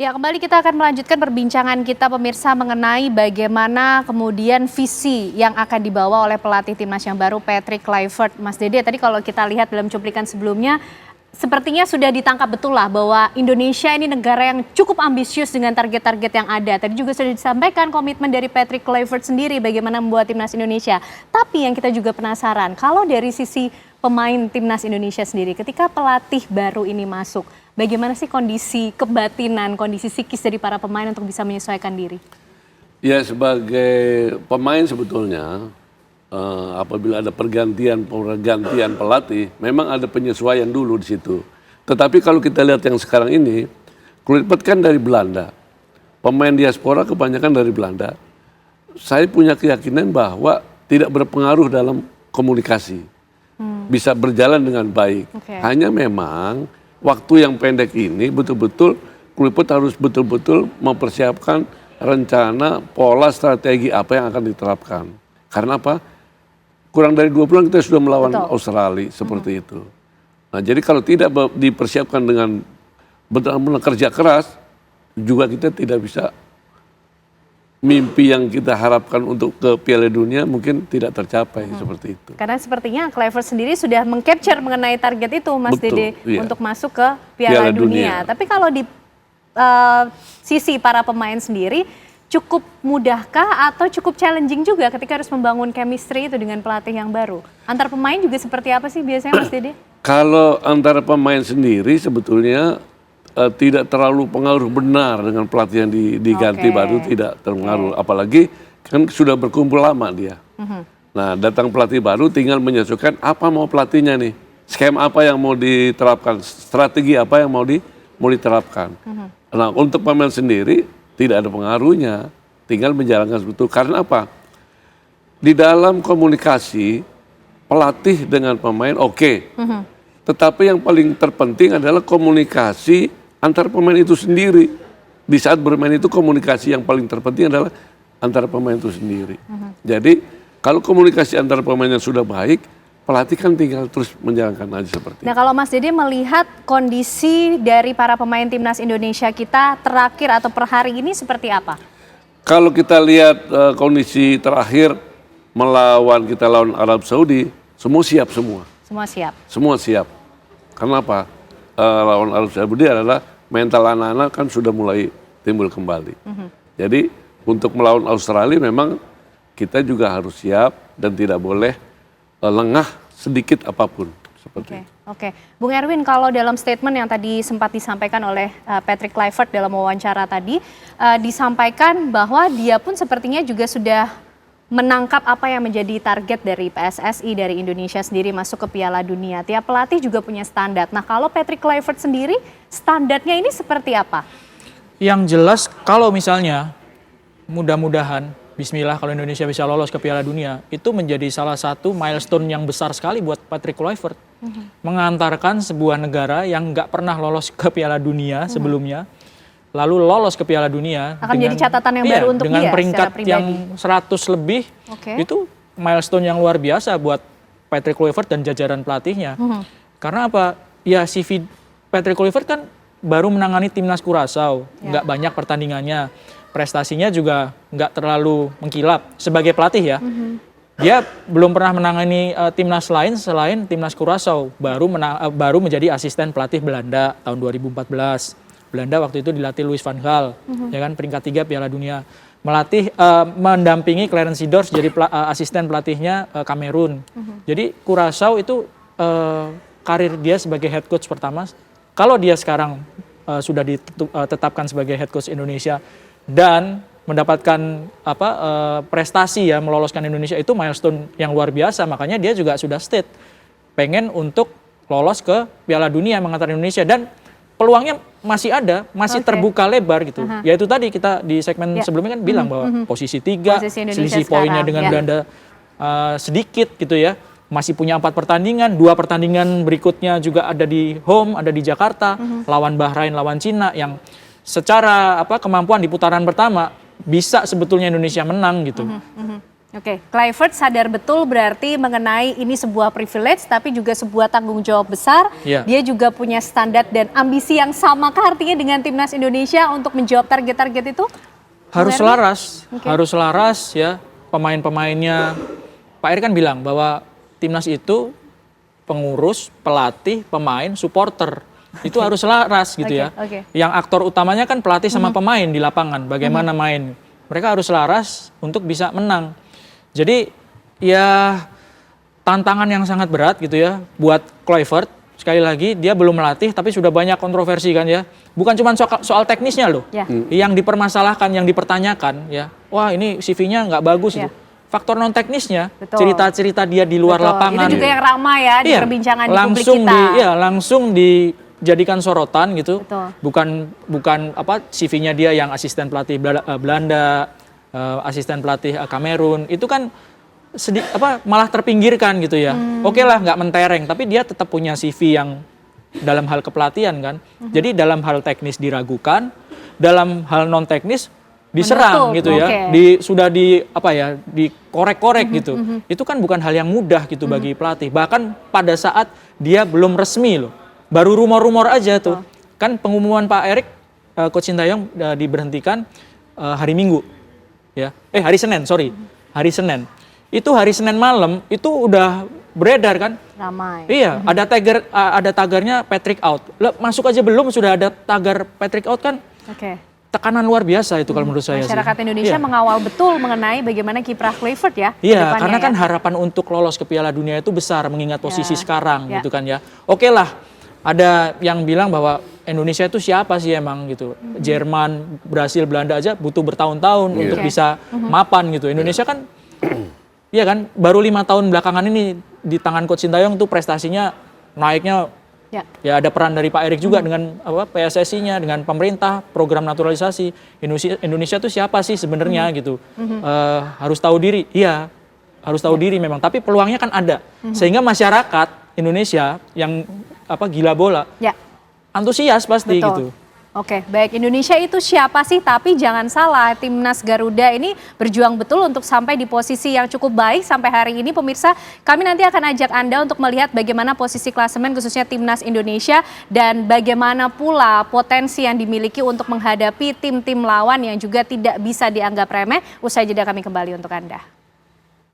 Ya, kembali kita akan melanjutkan perbincangan kita pemirsa mengenai bagaimana kemudian visi yang akan dibawa oleh pelatih timnas yang baru Patrick Kluivert. Mas Dede, tadi kalau kita lihat dalam cuplikan sebelumnya, sepertinya sudah ditangkap betul lah bahwa Indonesia ini negara yang cukup ambisius dengan target-target yang ada. Tadi juga sudah disampaikan komitmen dari Patrick Kluivert sendiri bagaimana membuat timnas Indonesia. Tapi yang kita juga penasaran, kalau dari sisi pemain timnas Indonesia sendiri, ketika pelatih baru ini masuk, bagaimana sih kondisi kebatinan, kondisi psikis dari para pemain untuk bisa menyesuaikan diri? Ya, sebagai pemain sebetulnya apabila ada pergantian pelatih, memang ada penyesuaian dulu di situ. Tetapi kalau kita lihat yang sekarang ini, Kluivert kan dari Belanda, pemain diaspora kebanyakan dari Belanda. Saya punya keyakinan bahwa tidak berpengaruh dalam komunikasi, bisa berjalan dengan baik. Hanya memang waktu yang pendek ini betul-betul Kluivert harus betul-betul mempersiapkan rencana, pola, strategi apa yang akan diterapkan. Karena apa? Kurang dari 2 bulan kita sudah melawan Australia seperti itu. Nah, jadi kalau tidak dipersiapkan dengan benar-benar kerja keras, juga kita tidak bisa mimpi yang kita harapkan untuk ke Piala Dunia mungkin tidak tercapai seperti itu. Karena sepertinya Kluivert sendiri sudah meng-capture mengenai target itu, Mas Dede, untuk masuk ke Piala Dunia. Tapi kalau di sisi para pemain sendiri, cukup mudahkah atau cukup challenging juga ketika harus membangun chemistry itu dengan pelatih yang baru? Antar pemain juga seperti apa sih biasanya, Mas Dede? Kalau antara pemain sendiri sebetulnya tidak terlalu pengaruh benar dengan pelatih yang diganti baru, tidak terpengaruh. Apalagi kan sudah berkumpul lama dia. Nah, datang pelatih baru tinggal menyesuaikan apa mau pelatihnya nih, skema apa yang mau diterapkan, strategi apa yang mau diterapkan. Nah, untuk pemain sendiri tidak ada pengaruhnya, tinggal menjalankan betul. Karena apa? Di dalam komunikasi pelatih dengan pemain tetapi yang paling terpenting adalah komunikasi antar pemain itu sendiri. Di saat bermain itu komunikasi yang paling terpenting adalah antara pemain itu sendiri. Jadi kalau komunikasi antara pemainnya sudah baik, pelatih kan tinggal terus menjalankan aja seperti itu. Nah, kalau Mas Dede melihat kondisi dari para pemain timnas Indonesia kita terakhir atau per hari ini seperti apa? Kalau kita lihat kondisi terakhir kita lawan Arab Saudi, semua siap semua. Semua siap? Semua siap. Karena apa? Lawan Arab Saudi adalah mental anak-anak kan sudah mulai timbul kembali. Jadi untuk melawan Australia memang kita juga harus siap dan tidak boleh lengah sedikit apapun seperti itu. Oke, Bung Erwin, kalau dalam statement yang tadi sempat disampaikan oleh Patrick Kluivert dalam wawancara tadi, disampaikan bahwa dia pun sepertinya juga sudah menangkap apa yang menjadi target dari PSSI, dari Indonesia sendiri masuk ke Piala Dunia. Tiap pelatih juga punya standar. Nah, kalau Patrick Kluivert sendiri, standarnya ini seperti apa? Yang jelas kalau misalnya mudah-mudahan bismillah kalau Indonesia bisa lolos ke Piala Dunia, itu menjadi salah satu milestone yang besar sekali buat Patrick Kluivert. Mengantarkan sebuah negara yang nggak pernah lolos ke Piala Dunia sebelumnya, lalu lolos ke Piala Dunia. Akan menjadi catatan yang baru untuk dengan dia peringkat yang 100 lebih, itu milestone yang luar biasa buat Patrick Kluivert dan jajaran pelatihnya. Karena apa? Ya CV Patrick Kluivert kan baru menangani timnas Curaçao, nggak banyak pertandingannya. Prestasinya juga nggak terlalu mengkilap sebagai pelatih ya. Dia belum pernah menangani timnas lain selain timnas Curaçao. Baru menjadi asisten pelatih Belanda tahun 2014. Belanda waktu itu dilatih Louis van Gaal, ya kan, peringkat 3 Piala Dunia. Mendampingi Clarence Seedorf jadi asisten pelatihnya Kamerun. Jadi Curaçao itu karir dia sebagai head coach pertama. Kalau dia sekarang sudah ditetapkan sebagai head coach Indonesia dan mendapatkan prestasi ya meloloskan Indonesia, itu milestone yang luar biasa. Makanya dia juga sudah state pengen untuk lolos ke Piala Dunia mengantar Indonesia, dan peluangnya masih ada, masih terbuka lebar gitu. Yaitu tadi kita di segmen sebelumnya kan bilang bahwa posisi 3, selisih poinnya dengan Belanda sedikit gitu ya. Masih punya 4 pertandingan, 2 pertandingan berikutnya juga ada di home, ada di Jakarta, lawan Bahrain, lawan Cina, yang secara kemampuan di putaran pertama bisa sebetulnya Indonesia menang gitu. Oke, Kluivert sadar betul berarti mengenai ini sebuah privilege tapi juga sebuah tanggung jawab besar. Iya. Dia juga punya standar dan ambisi yang sama artinya dengan timnas Indonesia untuk menjawab target-target itu? Harus Bung Erwin? selaras, Oke. harus selaras ya. Pemain-pemainnya, Pak Erick kan bilang bahwa timnas itu pengurus, pelatih, pemain, supporter. Itu harus selaras gitu ya. Oke. Yang aktor utamanya kan pelatih sama pemain di lapangan, bagaimana main. Mereka harus selaras untuk bisa menang. Jadi ya tantangan yang sangat berat gitu ya buat Kluivert. Sekali lagi dia belum melatih tapi sudah banyak kontroversi kan ya. Bukan cuma soal teknisnya loh. Ya. Yang dipermasalahkan, yang dipertanyakan ya. Wah ini CV-nya nggak bagus Ya. gitu. Faktor non teknisnya, Betul. cerita-cerita dia di luar Betul. lapangan. Itu juga yang ramai ya di perbincangan di publik langsung kita. langsung dijadikan sorotan gitu. Betul. Bukan apa CV-nya dia yang asisten pelatih Belanda, asisten pelatih Kamerun, itu kan malah terpinggirkan gitu ya. Oke lah nggak mentereng, tapi dia tetap punya CV yang dalam hal kepelatihan kan. Jadi dalam hal teknis diragukan, dalam hal non teknis diserang Menutup, gitu ya. oke. Sudah dikorek-korek gitu. Itu kan bukan hal yang mudah gitu bagi pelatih. Bahkan pada saat dia belum resmi loh. Baru rumor-rumor aja tuh. Kan pengumuman Pak Erick, Coach Sintayong diberhentikan hari Minggu. Ya. Hari Senin, sorry. Hari Senin. Itu hari Senin malam itu udah beredar kan? Ramai. Iya, ada tagarnya Patrick out. Masuk aja belum sudah ada tagar Patrick out kan? Oke. Tekanan luar biasa itu kalau menurut saya. Masyarakat Indonesia Iya. mengawal betul mengenai bagaimana kiprah Kluivert ya. ke Iya, depannya karena kan ya. harapan untuk lolos ke Piala Dunia itu besar mengingat posisi sekarang Ya. gitu kan ya. Oke lah, ada yang bilang bahwa Indonesia itu siapa sih emang gitu. Jerman, Brasil, Belanda aja butuh bertahun-tahun untuk Oke. bisa mapan gitu. Indonesia kan iya kan baru 5 tahun belakangan ini di tangan Coach Sintayong tuh prestasinya naiknya. Ya ada peran dari Pak Erick juga dengan PSSI-nya, dengan pemerintah, program naturalisasi. Indonesia tuh siapa sih sebenarnya gitu. Harus tahu diri, iya harus tahu diri memang. Tapi peluangnya kan ada. Sehingga masyarakat Indonesia yang gila bola, Ya. antusias pasti Betul. gitu. Oke, baik. Indonesia itu siapa sih? Tapi jangan salah, timnas Garuda ini berjuang betul untuk sampai di posisi yang cukup baik sampai hari ini. Pemirsa, kami nanti akan ajak Anda untuk melihat bagaimana posisi klasemen khususnya timnas Indonesia dan bagaimana pula potensi yang dimiliki untuk menghadapi tim-tim lawan yang juga tidak bisa dianggap remeh. Usai jeda kami kembali untuk Anda.